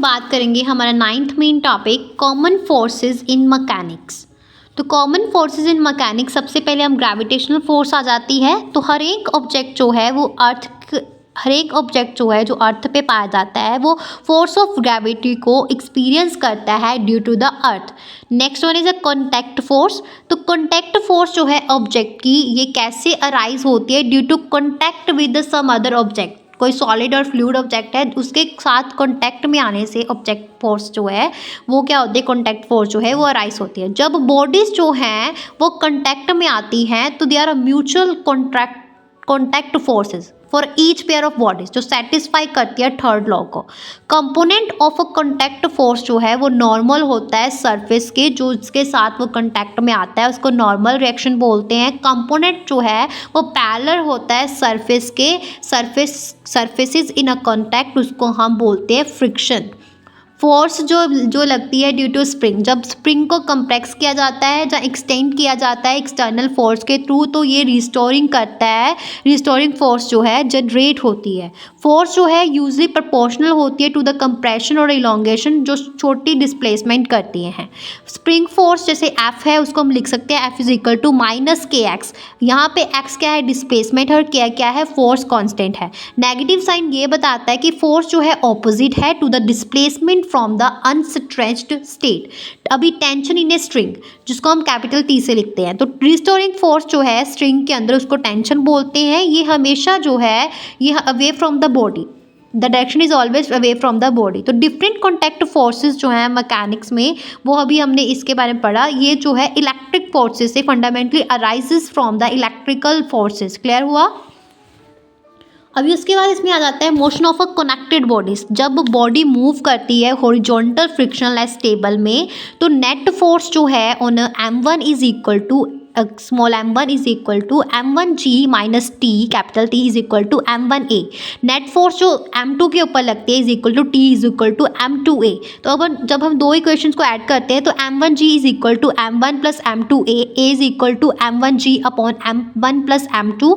बात करेंगे हमारा 9th main topic common forces in mechanics. तो कॉमन फोर्सेस इन मैकेनिक्स सबसे पहले हम ग्रेविटेशनल फोर्स आ जाती है। तो हर एक ऑब्जेक्ट जो है जो अर्थ पे पाया जाता है वो फोर्स ऑफ ग्रेविटी को एक्सपीरियंस करता है due to the earth. Next one is a contact force. तो कॉन्टैक्ट फोर्स जो है ऑब्जेक्ट की ये कैसे अराइज होती है? Due to contact with some other object. कोई सॉलिड और फ्लूइड ऑब्जेक्ट है उसके साथ कांटेक्ट में आने से ऑब्जेक्ट फोर्स जो है वो क्या होती है, कांटेक्ट फोर्स जो है वो अराइज होती है। जब बॉडीज जो हैं वो कांटेक्ट में आती हैं तो they are a mutual contact forces for each pair of bodies, जो सेटिस्फाई करती है थर्ड लॉ को। Component of a contact force जो है वो नॉर्मल होता है सरफेस के, जो इसके साथ वो कॉन्टैक्ट में आता है उसको नॉर्मल रिएक्शन बोलते हैं। कंपोनेंट जो है वो पैरेलल होता है सरफेस के, सरफेसेस इन अ कॉन्टैक्ट, उसको हम बोलते हैं फ्रिक्शन। फोर्स जो लगती है ड्यू टू स्प्रिंग, जब स्प्रिंग को कंप्रेस किया जाता है या एक्सटेंड किया जाता है एक्सटर्नल फोर्स के थ्रू तो ये रिस्टोरिंग करता है, रिस्टोरिंग फोर्स जो है जनरेट होती है। फोर्स जो है यूजली प्रोपोर्शनल होती है टू द कंप्रेशन और इलोंगेशन, जो छोटी डिस्प्लेसमेंट करती हैं। स्प्रिंग फोर्स जैसे एफ है उसको हम लिख सकते हैं F is equal to minus k x. यहाँ पे एक्स क्या है, डिस्प्लेसमेंट है, और के क्या है, फोर्स कांस्टेंट है। नेगेटिव साइन ये बताता है कि फोर्स जो है ऑपोजिट है to the displacement from the unstretched state. अभी टेंशन इन ए स्ट्रिंग जिसको हम कैपिटल टी से लिखते हैं, तो रिस्टोरिंग फोर्स जो है स्ट्रिंग के अंदर उसको टेंशन बोलते हैं। ये हमेशा जो है ये away from the body, the direction is always away from the body. तो डिफरेंट कॉन्टैक्ट फोर्सेस जो हैं मैकेनिक्स में वो अभी हमने इसके बारे में पढ़ा। ये जो है इलेक्ट्रिक फोर्सेस से fundamentally arises from the electrical forces. Clear हुआ? अभी उसके बाद इसमें आ जाता है motion of a connected bodies. जब बॉडी मूव करती है हॉरिजॉन्टल फ्रिक्शनलेस टेबल में तो नेट फोर्स जो है on m1 is equal to small m1 is equal to m1g minus T capital T is equal to m1a। Net force जो m2 के ऊपर लगती है is equal to T is equal to m2a। तो अब जब हम दो इक्वेशंस को ऐड करते हैं तो m1g is equal to m1 plus m2a, a is equal to m1g upon m1 plus m2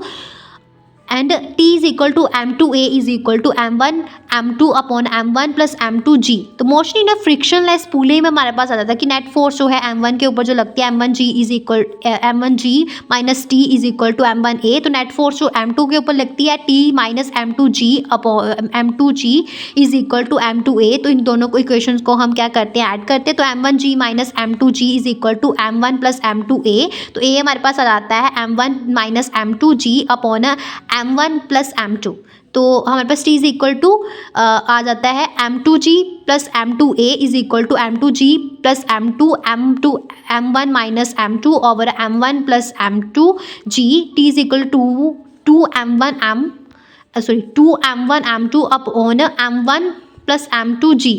and t is equal to m2a is equal to m1 m2 upon m1 plus m2g। तो motion in a frictionless पूले में हमारे पास आ जाता है कि net force जो है m1 के ऊपर जो लगती है m1g is equal m1g minus t is equal to m1a। तो नेट फोर्स जो m2 के ऊपर लगती है t minus m2g upon m2g is equal to m2a। तो इन दोनों को इक्वेशंस को हम क्या करते हैं, ऐड करते हैं। तो m1g minus m2g is equal to m1 plus m2a। तो a हमारे पास आ जाता है m1 minus m2g upon m1 plus m2। तो हमारे पास t इज इक्वल टू आ जाता है m2g plus m2a is equal to m2g plus m1 minus m2 over m1 plus m2g। t is equal to 2m1 m2 upon m1 plus m2g।